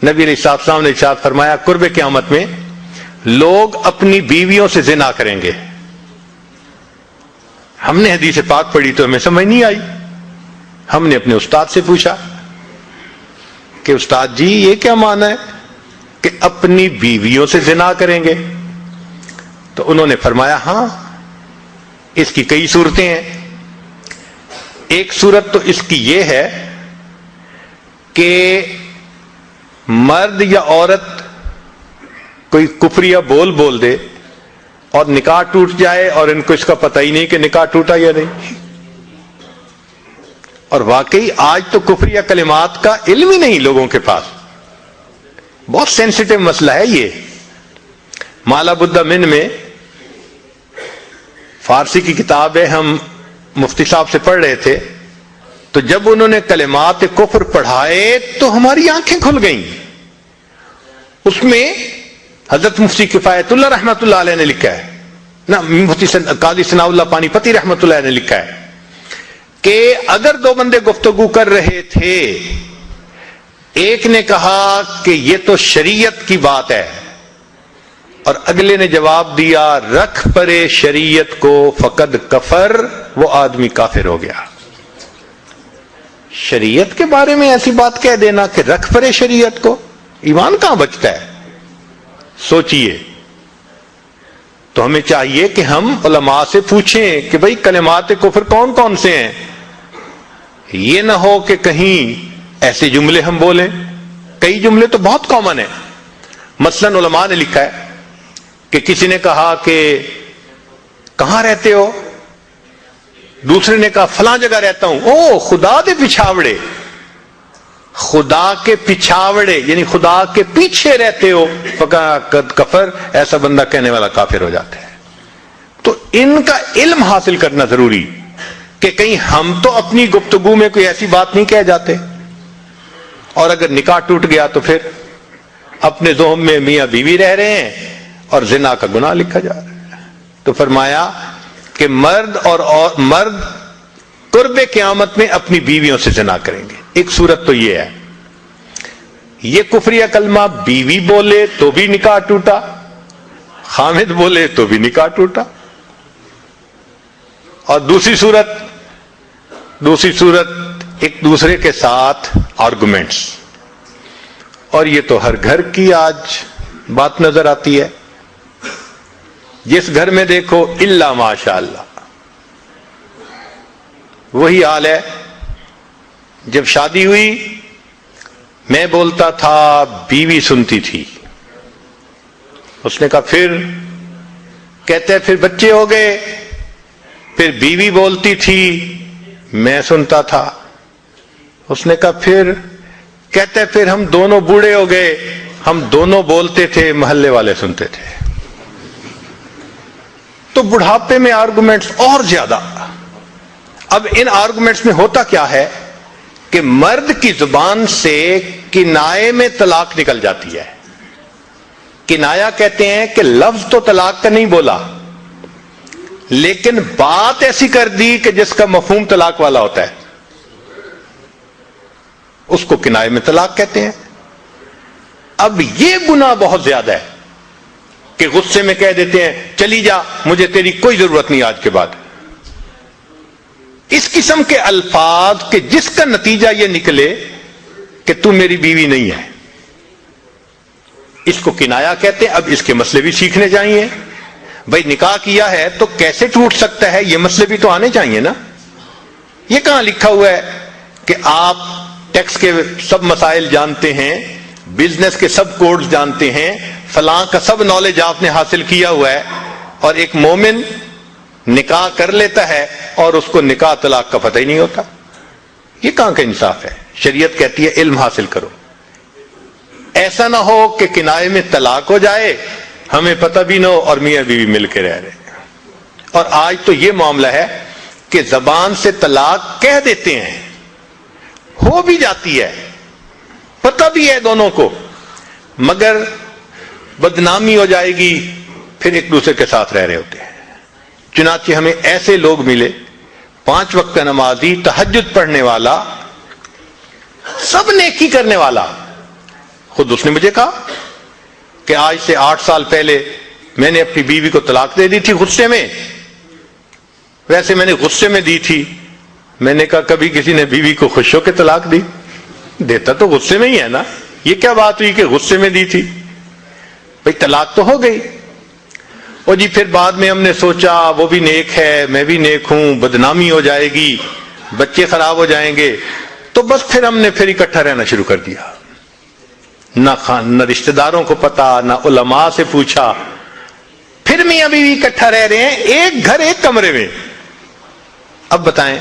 نبی علیہ السلام نے ارشاد فرمایا قرب قیامت میں لوگ اپنی بیویوں سے زنا کریں گے. ہم نے حدیث پاک پڑھی تو ہمیں سمجھ نہیں آئی. ہم نے اپنے استاد سے پوچھا کہ استاد جی یہ کیا معنی ہے کہ اپنی بیویوں سے زنا کریں گے؟ تو انہوں نے فرمایا ہاں اس کی کئی صورتیں ہیں. ایک صورت تو اس کی یہ ہے کہ مرد یا عورت کوئی کفریہ بول دے اور نکاح ٹوٹ جائے اور ان کو اس کا پتہ ہی نہیں کہ نکاح ٹوٹا یا نہیں. اور واقعی آج تو کفریہ کلمات کا علم ہی نہیں لوگوں کے پاس. بہت سینسیٹیو مسئلہ ہے یہ. مالا بدہ من میں فارسی کی کتاب ہے, ہم مفتی صاحب سے پڑھ رہے تھے, تو جب انہوں نے کلمات کفر پڑھائے تو ہماری آنکھیں کھل گئیں. اس میں حضرت مفتی کفایت اللہ رحمۃ اللہ علیہ نے لکھا ہے, نا مفتی قاضی ثناء اللہ پانی پتی رحمۃ اللہ علیہ نے لکھا ہے کہ اگر دو بندے گفتگو کر رہے تھے, ایک نے کہا کہ یہ تو شریعت کی بات ہے اور اگلے نے جواب دیا رکھ پرے شریعت کو فقد کفر, وہ آدمی کافر ہو گیا. شریعت کے بارے میں ایسی بات کہہ دینا کہ رکھ پرے شریعت کو, ایمان کہاں بچتا ہے؟ سوچئے. تو ہمیں چاہیے کہ ہم علماء سے پوچھیں کہ بھئی کلمات کفر کون کون سے ہیں. یہ نہ ہو کہ کہیں ایسے جملے ہم بولیں. کئی جملے تو بہت کامن ہیں. مثلا علماء نے لکھا ہے کہ کسی نے کہا کہ کہاں رہتے ہو؟ دوسرے نے کہا فلاں جگہ رہتا ہوں. او خدا دے پچھاوڑے, خدا کے پچھاوڑے یعنی خدا کے پیچھے رہتے ہو, فقد کفر, ایسا بندہ کہنے والا کافر ہو جاتا ہے. تو ان کا علم حاصل کرنا ضروری کہ کہیں ہم تو اپنی گفتگو میں کوئی ایسی بات نہیں کہہ جاتے, اور اگر نکاح ٹوٹ گیا تو پھر اپنے ذہن میں میاں بیوی رہ رہے ہیں اور زنا کا گناہ لکھا جا رہا ہے. تو فرمایا کہ مرد قرب قیامت میں اپنی بیویوں سے زنا کریں گے. ایک صورت تو یہ ہے, یہ کفریہ کلمہ بیوی بولے تو بھی نکاح ٹوٹا, خامد بولے تو بھی نکاح ٹوٹا. اور دوسری صورت ایک دوسرے کے ساتھ آرگومنٹس, اور یہ تو ہر گھر کی آج بات نظر آتی ہے. جس گھر میں دیکھو الا ماشاء اللہ وہی حال ہے. جب شادی ہوئی میں بولتا تھا, بیوی سنتی تھی. اس نے کہا پھر, کہتے پھر بچے ہو گئے, پھر بیوی بولتی تھی میں سنتا تھا. اس نے کہا پھر, کہتے پھر ہم دونوں بوڑھے ہو گئے, ہم دونوں بولتے تھے محلے والے سنتے تھے. تو بڑھاپے میں آرگومنٹس اور زیادہ. اب ان آرگومنٹس میں ہوتا کیا ہے کہ مرد کی زبان سے کنائے میں طلاق نکل جاتی ہے. کنایا کہتے ہیں کہ لفظ تو طلاق کا نہیں بولا, لیکن بات ایسی کر دی کہ جس کا مفہوم طلاق والا ہوتا ہے, اس کو کنائے میں طلاق کہتے ہیں. اب یہ گناہ بہت زیادہ ہے کہ غصے میں کہہ دیتے ہیں چلی جا, مجھے تیری کوئی ضرورت نہیں آج کے بعد. اس قسم کے الفاظ کہ جس کا نتیجہ یہ نکلے کہ تو میری بیوی نہیں ہے, اس کو کنایا کہتے ہیں. اب اس کے مسئلے بھی سیکھنے چاہیے. بھائی نکاح کیا ہے تو کیسے ٹوٹ سکتا ہے, یہ مسئلے بھی تو آنے چاہیے نا. یہ کہاں لکھا ہوا ہے کہ آپ ٹیکس کے سب مسائل جانتے ہیں, بزنس کے سب کوڈز جانتے ہیں, فلاں کا سب نالج آپ نے حاصل کیا ہوا ہے, اور ایک مومن نکاح کر لیتا ہے اور اس کو نکاح طلاق کا پتہ ہی نہیں ہوتا. یہ کہاں کا انصاف ہے؟ شریعت کہتی ہے علم حاصل کرو. ایسا نہ ہو کہ کنائے میں طلاق ہو جائے, ہمیں پتہ بھی نہ ہو اور میاں بیوی مل کے رہ رہے. اور آج تو یہ معاملہ ہے کہ زبان سے طلاق کہہ دیتے ہیں, ہو بھی جاتی ہے, پتہ بھی ہے دونوں کو, مگر بدنامی ہو جائے گی, پھر ایک دوسرے کے ساتھ رہ رہے ہوتے ہیں. چنانچہ ہمیں ایسے لوگ ملے, 5 وقت کا نمازی, تہجد پڑھنے والا, سب نیکی کرنے والا, خود اس نے مجھے کہا کہ آج سے 8 سال پہلے میں نے اپنی بیوی کو طلاق دے دی تھی غصے میں. ویسے میں نے غصے میں دی تھی. میں نے کہا کبھی کسی نے بیوی کو خوش ہو کے طلاق دی؟ دیتا تو غصے میں ہی ہے نا. یہ کیا بات ہوئی کہ غصے میں دی تھی؟ بھئی طلاق تو ہو گئی. اور جی پھر بعد میں ہم نے سوچا وہ بھی نیک ہے میں بھی نیک ہوں, بدنامی ہو جائے گی, بچے خراب ہو جائیں گے, تو بس پھر ہم نے پھر اکٹھا رہنا شروع کر دیا. نہ رشتہ داروں کو پتا, نہ علماء سے پوچھا. پھر میاں بیوی اکٹھا رہ رہے ہیں, ایک گھر ایک کمرے میں. اب بتائیں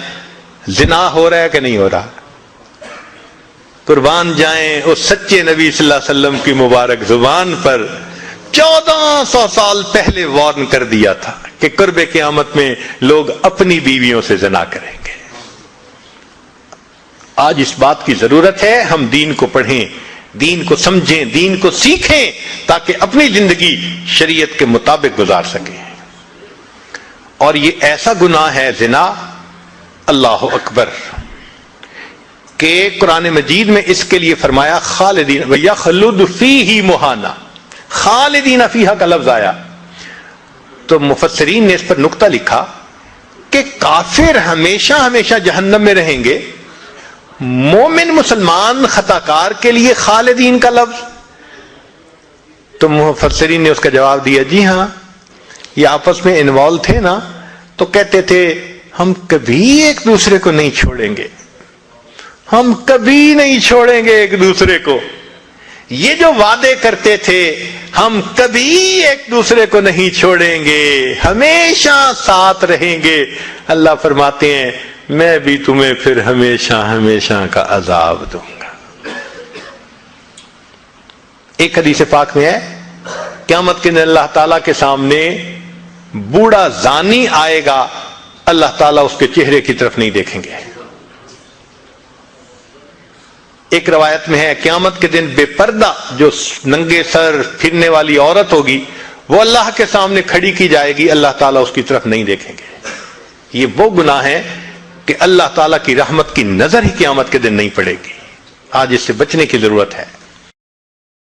زنا ہو رہا ہے کہ نہیں ہو رہا؟ قربان جائیں اس سچے نبی صلی اللہ علیہ وسلم کی مبارک زبان پر 1400 سال پہلے وارن کر دیا تھا کہ قرب قیامت میں لوگ اپنی بیویوں سے زنا کریں گے. آج اس بات کی ضرورت ہے ہم دین کو پڑھیں, دین کو سمجھیں, دین کو سیکھیں, تاکہ اپنی زندگی شریعت کے مطابق گزار سکیں. اور یہ ایسا گناہ ہے زنا, اللہ اکبر, کہ قرآن مجید میں اس کے لیے فرمایا خالدین وَيَخْلُدُ فِيهِ مُحَانَا, خالدین فیہا کا لفظ آیا. تو مفسرین نے اس پر نقطہ لکھا کہ کافر ہمیشہ ہمیشہ جہنم میں رہیں گے, مومن مسلمان خطاکار کے لیے خالدین کا لفظ. تو مفسرین نے اس کا جواب دیا جی ہاں, یہ آپس میں انوالو تھے نا, تو کہتے تھے ہم کبھی ایک دوسرے کو نہیں چھوڑیں گے, ہم کبھی نہیں چھوڑیں گے ایک دوسرے کو. یہ جو وعدے کرتے تھے ہم کبھی ایک دوسرے کو نہیں چھوڑیں گے, ہمیشہ ساتھ رہیں گے, اللہ فرماتے ہیں میں بھی تمہیں پھر ہمیشہ ہمیشہ کا عذاب دوں گا. ایک حدیث پاک میں ہے قیامت کے دن اللہ تعالیٰ کے سامنے بوڑھا زانی آئے گا, اللہ تعالیٰ اس کے چہرے کی طرف نہیں دیکھیں گے. ایک روایت میں ہے قیامت کے دن بے پردہ جو ننگے سر پھرنے والی عورت ہوگی وہ اللہ کے سامنے کھڑی کی جائے گی, اللہ تعالیٰ اس کی طرف نہیں دیکھیں گے. یہ وہ گناہ ہے کہ اللہ تعالیٰ کی رحمت کی نظر ہی قیامت کے دن نہیں پڑے گی. آج اس سے بچنے کی ضرورت ہے.